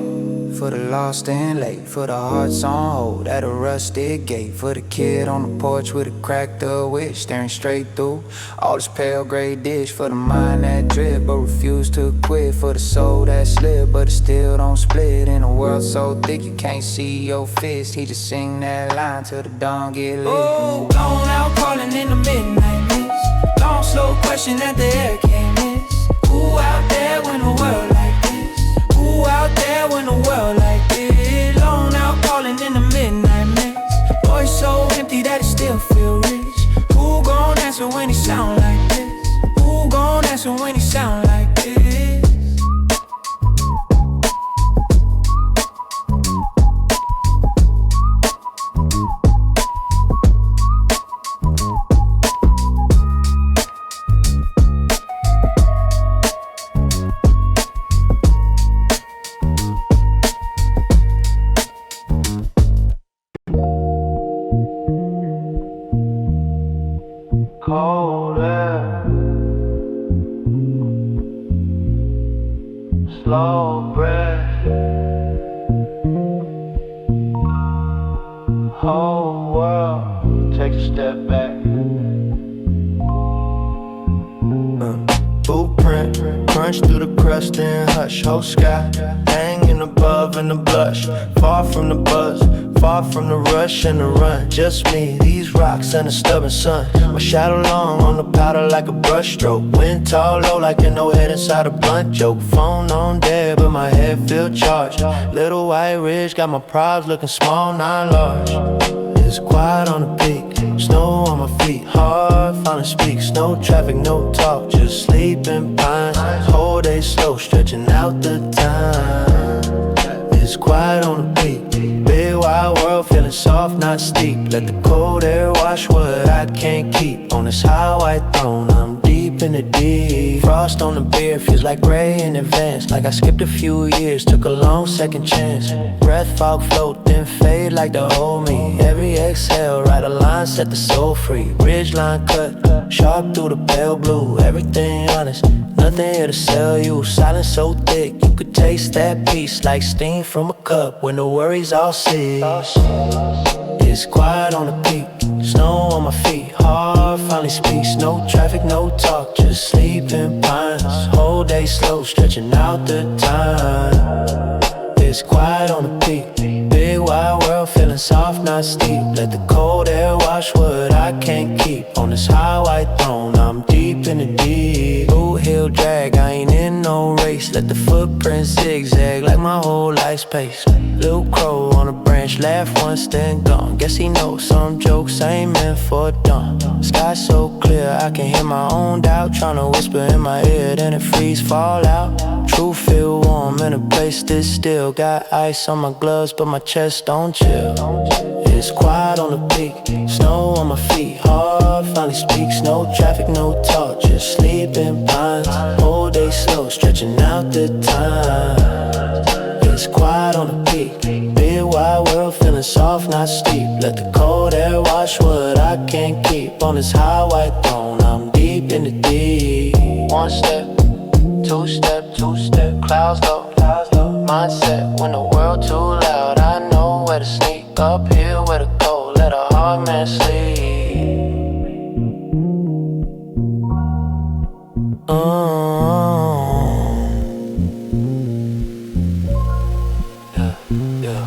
for the lost and late. For the hearts on hold at a rusted gate. For the kid on the porch with a cracked up wish, staring straight through all this pale gray dish. For the mind that drip but refuse to quit. For the soul that slip but it still don't split. In a world so thick you can't see your fist. He just sing that line till the dawn get lit. Oh, gone out calling in the midnight mist. Long slow question that the air can't miss. Who out there when the world like this? Who out there when the world like this? Long out calling in the midnight mist. Voice so empty that it still feel rich. Who gon' answer when he sound like this? Who gon' answer when he sound like this? Cold air, slow breath, whole world takes a step back. Blueprint, crunch through the crust and hush. Whole sky hanging above in the blush. Far from the buzz, far from the rush and the run. Just me, these rocks and the stubborn sun. My shadow long on the powder like a brush stroke. Wind tall low like an old head inside a blunt joke. Phone on dead but my head feel charged. Little white ridge got my probs looking small, not large. It's quiet on the peak, snow on my feet. Hard finally speaks, no traffic, no talk. Just sleeping pines, whole day slow, stretching out the time. It's quiet on the peak, big wide world feeling soft, not steep. Let the cold air wash what I can't keep. On this high white throne, I'm deep in the deep. Frost on the beard feels like gray in advance. Like I skipped a few years, took a long second chance. Breath fog float, then fade like the old me. Every exhale, write a line, set the soul free. Ridge line cut, sharp through the pale blue. Everything honest, nothing here to sell you. Silence so thick, you could taste that peace. Like steam from a cup when the worries all cease. It's quiet on the peak, Snow on my feet, heart finally speaks. No traffic, no talk, just sleeping pines. Whole day slow, stretching out the time. It's quiet on the peak, big wide world feeling soft, not steep. Let the cold air wash what I can't keep. On this high white throne, I'm deep in the deep. Blue hill drag, I ain't in no race. Let the footprints zigzag like my whole life's pace. Little crow on a branch, laugh once then gone. Guess he knows some jokes I ain't meant for dawn. Sky so clear, I can hear my own doubt tryna whisper in my ear, then it freeze, fall out. Truth feel warm in a place this still. Got ice on my gloves, but my chest don't chill. It's quiet on the peak, snow on my feet, heart finally speaks. No traffic, no talk, just sleeping pines. Whole day slow, stretching out the time. It's quiet on the peak, big wide world feeling soft, not steep. Let the cold air wash what I can't keep. On this high white throne, I'm deep in the deep. One step, two step, clouds low. Mindset when the world too loud. I know where to sneak, up here where to go. Let a hard man sleep. Yeah.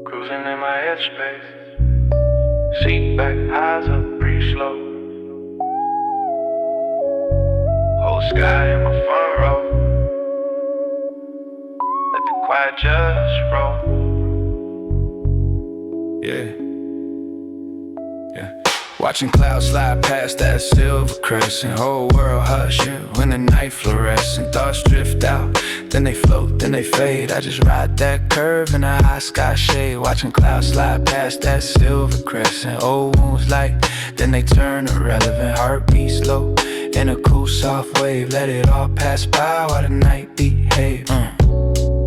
Cruising in my headspace. Seat back, eyes up, pretty slow. Whole sky in my front row. Let the quiet just roll. Yeah. Watching clouds slide past that silver crescent. Whole world hushing when the night fluorescent. Thoughts drift out, then they float, then they fade. I just ride that curve in a high sky shade. Watching clouds slide past that silver crescent. Old wounds light, then they turn irrelevant. Heartbeat slow in a cool soft wave. Let it all pass by while the night behave.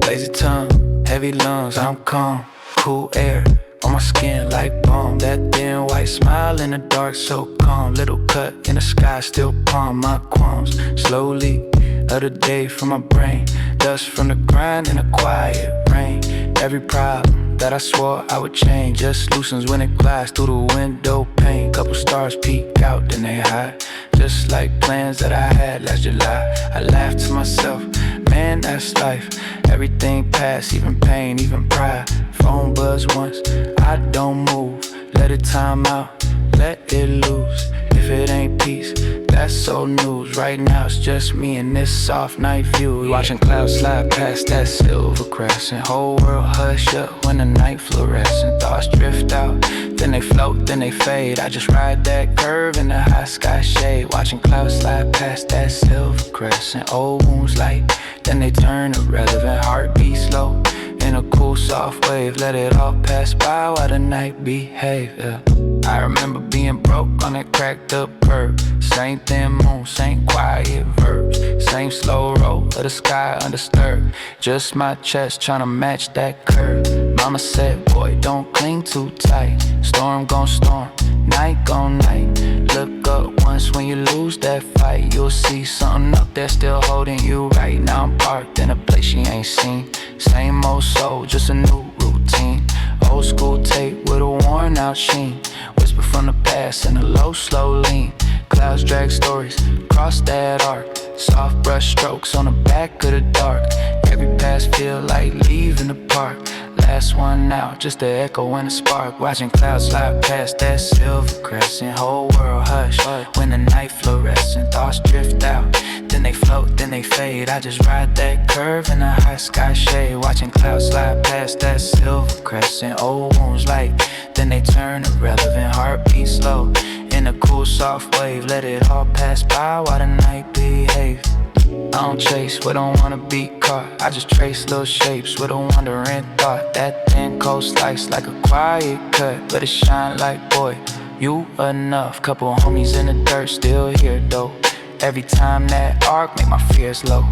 Lazy tongue, heavy lungs, I'm calm. Cool air on my skin like balm. That thin white smile in the dark, so calm. Little cut in the sky, still palm my qualms. Slowly, other day from my brain. Dust from the grind in a quiet rain. Every problem that I swore I would change just loosens when it glides through the window pane. Couple stars peek out, then they hide. Just like plans that I had last July. I laughed to myself, man, that's life. Everything past, even pain, even pride. Phone buzz once, I don't move. Let it time out, let it loose. If it ain't peace, that's old news. Right now it's just me and this soft night view. Watching clouds slide past that silver crescent. Whole world hush up when the night fluorescent. Thoughts drift out, then they float, then they fade. I just ride that curve in the high sky shade. Watching clouds slide past that silver crescent. Old wounds light, then they turn irrelevant. Heartbeat slow in a cool soft wave. Let it all pass by while the night behave, yeah. I remember being broke on that cracked up curb. Same thin moon, same quiet verbs. Same slow roll of the sky undisturbed. Just my chest tryna match that curve. Mama said, boy, don't cling too tight. Storm gon' storm, night gon' night. Look up once when you lose that fight. You'll see something up there still holding you right. Now I'm parked in a place she ain't seen. Same old soul, just a new routine. Old school tape with a worn out sheen. Whisper from the past in a low, slow lean. Clouds drag stories across that arc. Soft brush strokes on the back of the dark. Every pass feel like leaving the park. Last one out, just the echo and a spark. Watching clouds slide past that silver crescent. Whole world hush when the night fluorescent. Thoughts drift out, then they float, then they fade. I just ride that curve in the high sky shade. Watching clouds slide past that silver crescent. Old wounds light, then they turn irrelevant. Heartbeat slow in a cool soft wave. Let it all pass by while the night behave. I don't chase, we don't wanna be caught. I just trace little shapes with a wandering thought. That thin cold slice like a quiet cut. Let it shine like, boy, you enough. Couple homies in the dirt, still here though. Every time that arc make my fears low.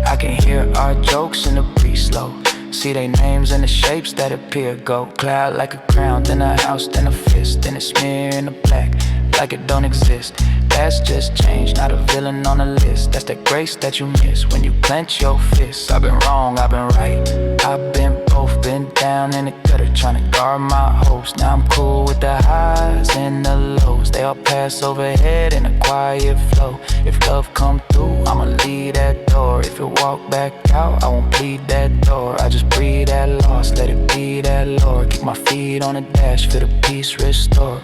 I can hear our jokes in the breeze slow. See they names and the shapes that appear. Go cloud like a crown, then a house, then a fist, then a smear in the black. like it don't exist. That's just change, not a villain on the list. That's that grace that you miss when you clench your fists. I've been wrong, I've been right. I've been both, been down in the gutter trying to guard my hopes. Now I'm cool with the highs and the lows. They all pass overhead in a quiet flow. If love come through, I'ma leave that door. If it walk back out, I won't plead that door. I just breathe that loss, let it be that Lord. Keep my feet on the dash, feel the peace restore.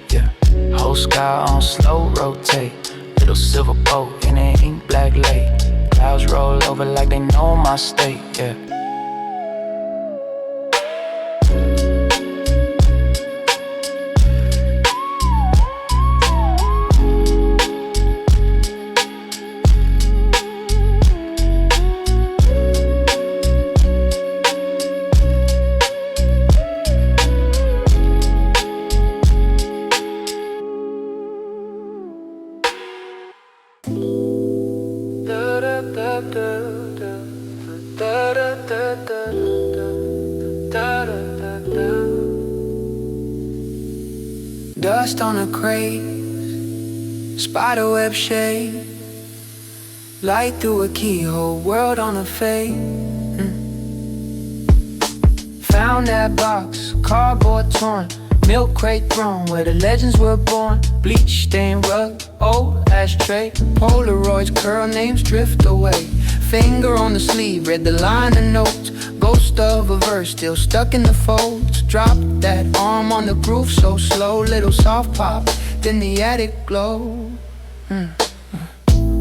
Yeah, whole sky on slow rotate. Little silver boat in an ink black lake. Clouds roll over like they know my state, yeah. Dust on a crate, spiderweb shade, light through a keyhole, world on a fade. Found that box, cardboard torn, milk crate thrown where the legends were born. Bleach stained rug, old ashtray, Polaroids curl, names drift away. Finger on the sleeve, read the line of notes. Ghost of a verse still stuck in the folds. Drop that arm on the groove so slow. Little soft pop, then the attic glow.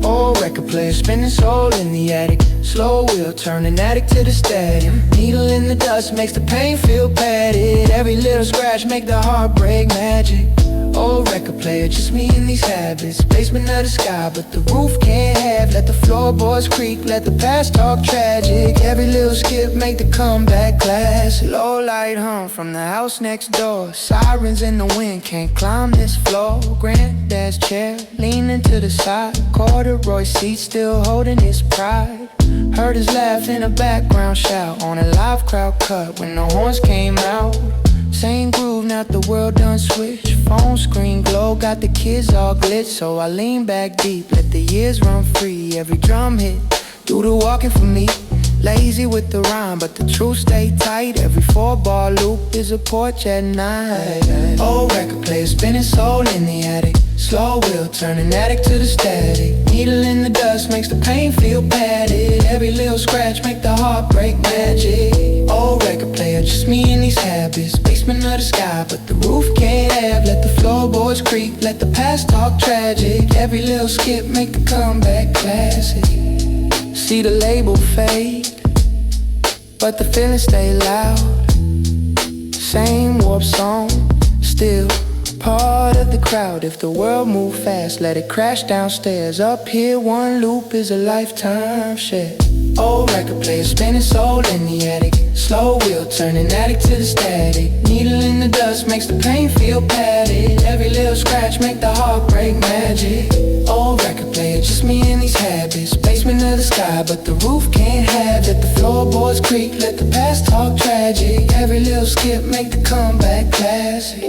Old record player spinning soul in the attic. Slow wheel turning addict to the static. Needle in the dust makes the pain feel padded. Every little scratch make the heart break magic. Old record player, just me and these habits. Basement of the sky, but the roof can't have. Let the floorboards creak, let the past talk tragic. Every little skip make the comeback classic. Low light hum from the house next door. Sirens in the wind, can't climb this floor. Granddad's chair, leaning to the side. Corduroy seat, still holding his pride. Heard his laugh in the background shout on a live crowd cut when the horns came out. Same groove, now the world done switch. Phone screen glow, got the kids all glitch. So I lean back deep, let the years run free. Every drum hit, do the walking for me. Lazy with the rhyme, but the truth stay tight. Every 4-bar loop is a porch at night. Old record player spinning soul in the attic. Slow wheel turning addict to the static. Needle in the dust makes the pain feel padded. Every little scratch make the heart break magic. Old record player, just me and these habits. Basement of the sky, but the roof can't have. Let the floorboards creak, let the past talk tragic. Every little skip make the comeback classic. See the label fade, but the feeling stay loud. Same warp song, still part of the crowd. If the world move fast, let it crash downstairs. Up here, one loop is a lifetime share. Old record player spinning soul in the attic. Slow wheel turning addict to the static. Needle in the dust makes the pain feel padded. Every little scratch make the heart break magic. Old record player, just me and these habits. Basement of the sky, but the roof can't have. Let the floorboards creak, let the past talk tragic. Every little skip make the comeback classic.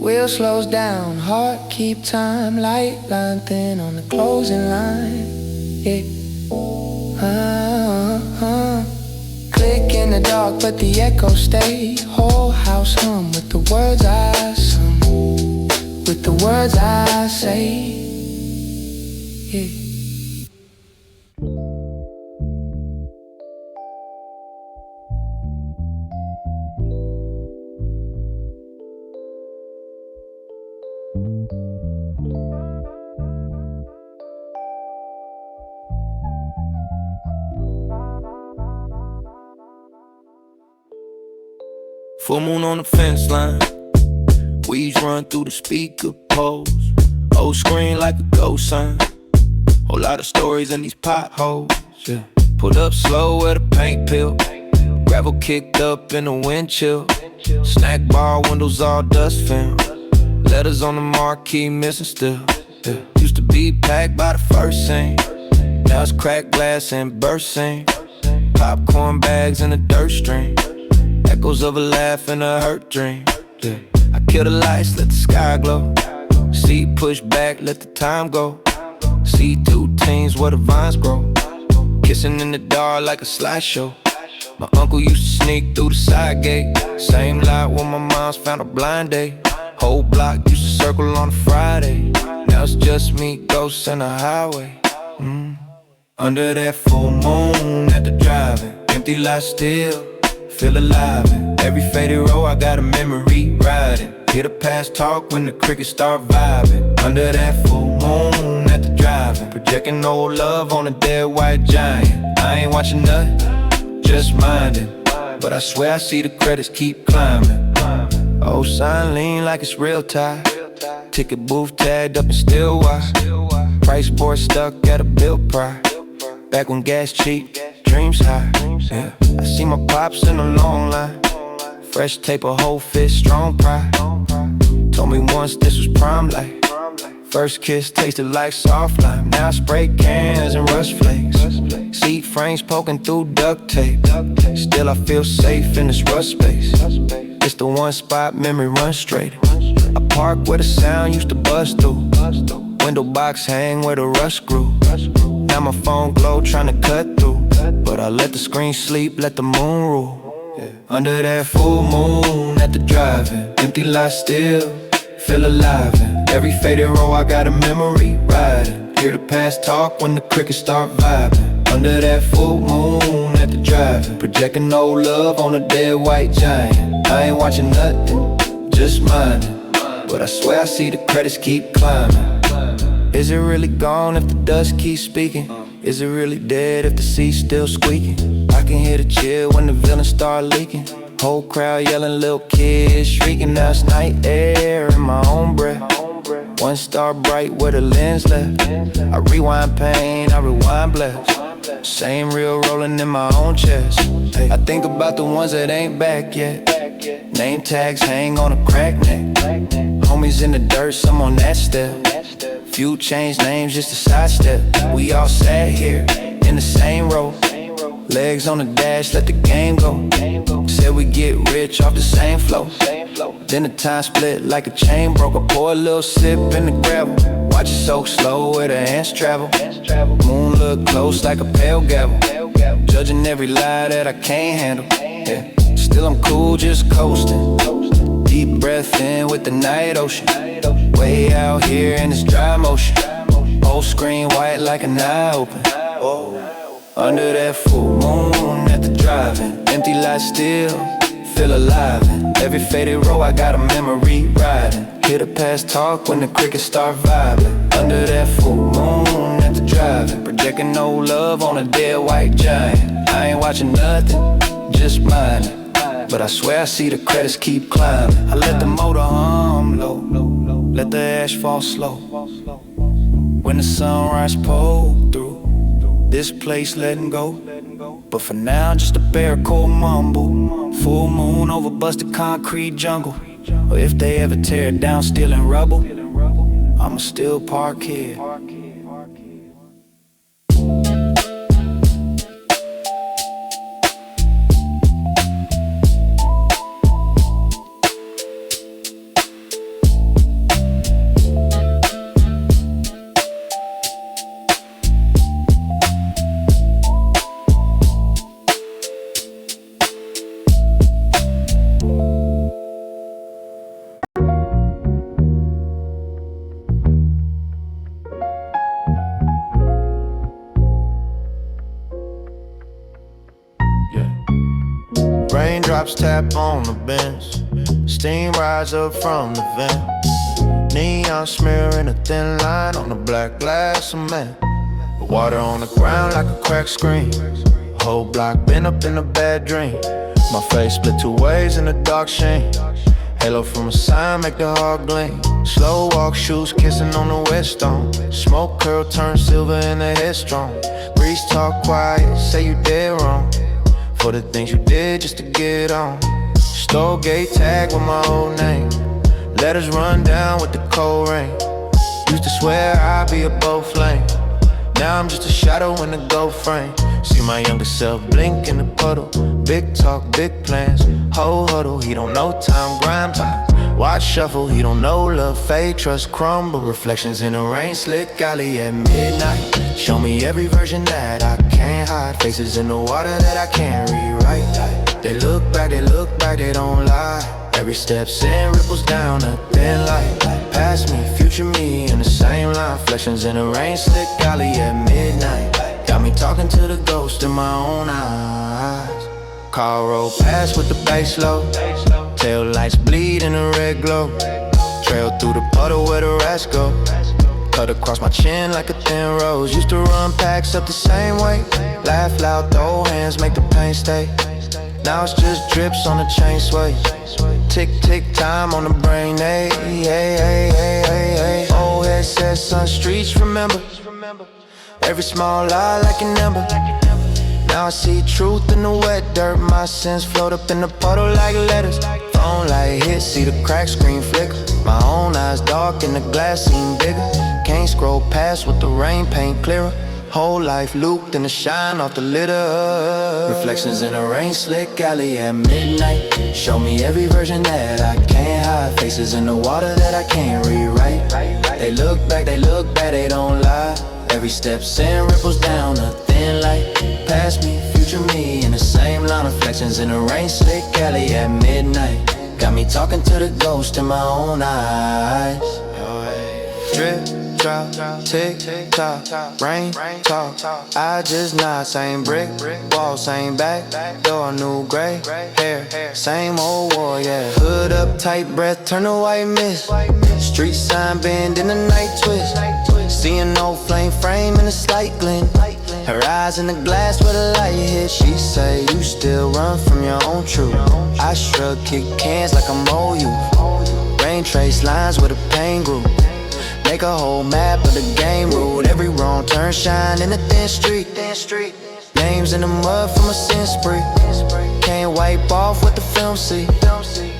Wheel slows down, heart keep time. Light line thin on the closing line. Yeah. Click in the dark, but the echoes stay. Whole house hum with the words I sum, with the words I say. Yeah. Full moon on the fence line. Weeds run through the speaker poles. Old screen like a ghost sign. Whole lot of stories in these potholes. Yeah. Pulled up slow with a paint pill. Gravel kicked up in the wind chill. Snack bar windows all dust film. Letters on the marquee missing still. Yeah. Used to be packed by the first scene. Now it's cracked glass and bursting. Popcorn bags in a dirt stream. Echoes of a laugh and a hurt dream. Yeah. I Kill the lights, let the sky glow. See push back, let the time go. See two teams where the vines grow. Kissing in the dark like a slideshow. My uncle used to sneak through the side gate. Same lot where my mom's found a blind date. Whole block used to circle on a Friday. Now it's just me, ghosts, and a highway. Under that full moon at the drive-in, empty lot still, feel alive. And every faded row I got a memory riding. Hear the past talk when the crickets start vibing. Under that full moon at the drive-in, projecting old love on a dead white giant. I ain't watching nothing, just minding, but I swear I see the credits keep climbing. Old sign lean like it's real time. Ticket booth tagged up and still watch. Price board stuck at a bill price. Back when gas cheap, dreams high. Yeah. I see my pops in a long line. Fresh tape, a whole fist, strong pride. Told me once this was prime life. First kiss tasted like soft lime. Now I spray cans and rust flakes. Seat frames poking through duct tape. Still I feel safe in this rust space. It's the one spot memory runs straight. I park where the sound used to bust through. Window box hang where the rust grew. Now my phone glow tryna cut through, but I let the screen sleep, let the moon rule. Under that full moon at the drive-in, empty lot still, feel alive. And every faded row I got a memory riding. Hear the past talk when the crickets start vibing. Under that full moon at the drive-in, projecting old love on a dead white giant. I ain't watching nothing, just minding, but I swear I see the credits keep climbing. Is it really gone if the dust keeps speaking? Is it really dead if the seat's still squeaking? I can hear the chill when the villains start leaking. Whole crowd yelling, little kids shrieking. Now it's night air in my own breath. One star bright where the lens left. I rewind pain, I rewind bless. Same reel rolling in my own chest. I think about the ones that ain't back yet. Name tags hang on a crack neck. Homies in the dirt, some on that step. Few changed names just to sidestep. We all sat here in the same row. Legs on the dash, let the game go. Said we get rich off the same flow. Then the time split like a chain broke. I pour a little sip in the gravel. Watch it so slow where the ants travel. Moon look close like a pale gavel. Judging every lie that I can't handle. Yeah. Still I'm cool, just coasting. Deep breath in with the night ocean. Way out here in this dry motion. Whole screen white like an eye open. Under that full moon at the drive-in, empty lot still, feel alive. And every faded row I got a memory riding. Hear the past talk when the crickets start vibing. Under that full moon at the drive-in, projecting no love on a dead white giant. I ain't watching nothing, just minding, but I swear I see the credits keep climbing. I let the motor hum low, let the ash fall slow. When the sunrise pull through this place letting go. But for now just a bare cold mumble. Full moon over busted concrete jungle. Or if they ever tear it down still in rubble, I'ma still park here. Raindrops tap on the bench. Steam rise up from the vent. Neon smearing a thin line on the black glass cement. Water on the ground like a cracked screen. Whole block been up in a bad dream. My face split two ways in a dark sheen. Halo from a sign make the heart gleam. Slow walk, shoes kissing on the wet stone. Smoke curl turn silver in the headstrong. Breeze talk quiet, say you dead wrong for the things you did just to get on. Store gate tag with my old name. Letters run down with the cold rain. Used to swear I'd be above flame. Now I'm just a shadow in the gold frame. See my younger self blink in the puddle. Big talk, big plans, whole huddle. He don't know time, grind time. Watch shuffle, he don't know love, fake, trust crumble. Reflections in the rain, slick alley at midnight. Show me every version that I can't hide. Faces in the water that I can't rewrite. They look back, they don't lie. Every step send ripples down a thin light. Past me, future me in the same line. Reflections in the rain, slick alley at midnight. Got me talking to the ghost in my own eyes. Car roll past with the bass low. Tail lights bleed in a red glow. Trail through the puddle where the rats go. Cut across my chin like a thin rose. Used to run packs up the same way. Laugh loud, throw hands, make the pain stay. Now it's just drips on the chain sway. Tick, tick, time on the brain, hey, hey, hey, hey, hey, hey. Old head says, sun streets, remember. Every small lie like an ember. Now I see truth in the wet dirt. My sins float up in the puddle like letters. Phone light hit, see the crack screen flicker. My own eyes dark and the glass seem bigger. Can't scroll past with the rain paint clearer. Whole life looped in the shine off the litter. Reflections in the rain, slick alley at midnight. Show me every version that I can't hide. Faces in the water that I can't rewrite. They look back, they don't lie. Every step send ripples down a thin light. Past me, future me in the same line. Reflections in the rain, slick alley at midnight. Got me talking to the ghost in my own eyes. Drip, drop, tick, tock, rain, talk. I just nod, same brick, wall, same back door, new gray hair, same old war, yeah. Hood up, tight breath, turn to white mist. Street sign bend in the night twist. Seeing no flame frame in a slight glint. Her eyes in the glass where the light hit. She say you still run from your own truth. I shrug, kick cans like I'm old youth. Rain trace lines where the pain grew. Make a whole map of the game route. Every wrong turn shine in a thin street. Names in the mud from a sin spree. Can't wipe off what the film see.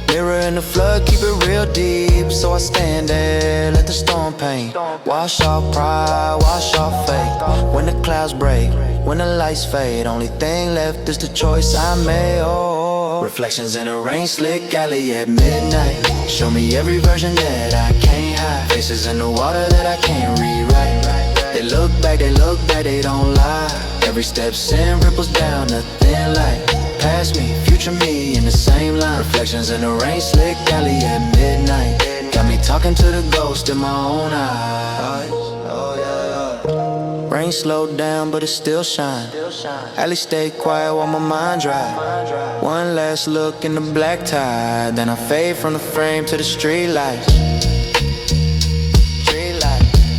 Mirror in the flood, keep it real deep. So I stand there, let the storm paint. Wash off pride, wash off fake. When the clouds break, when the lights fade, only thing left is the choice I made. Oh, reflections in the rain, slick alley at midnight. Show me every version that I can't hide. Faces in the water that I can't rewrite. They look back, they don't lie. Every step send ripples down a thin light. Past me, future me in the same line. Reflections in the rain, slick alley at midnight. Got me talking to the ghost in my own eyes. Rain slowed down, but it still shine. Alley stay quiet while my mind dry. One last look in the black tide, then I fade from the frame to the street lights.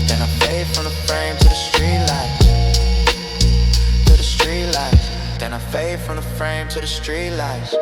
Then I fade from the frame to the street lights. To the street lights. Then I fade from the frame to the street lights.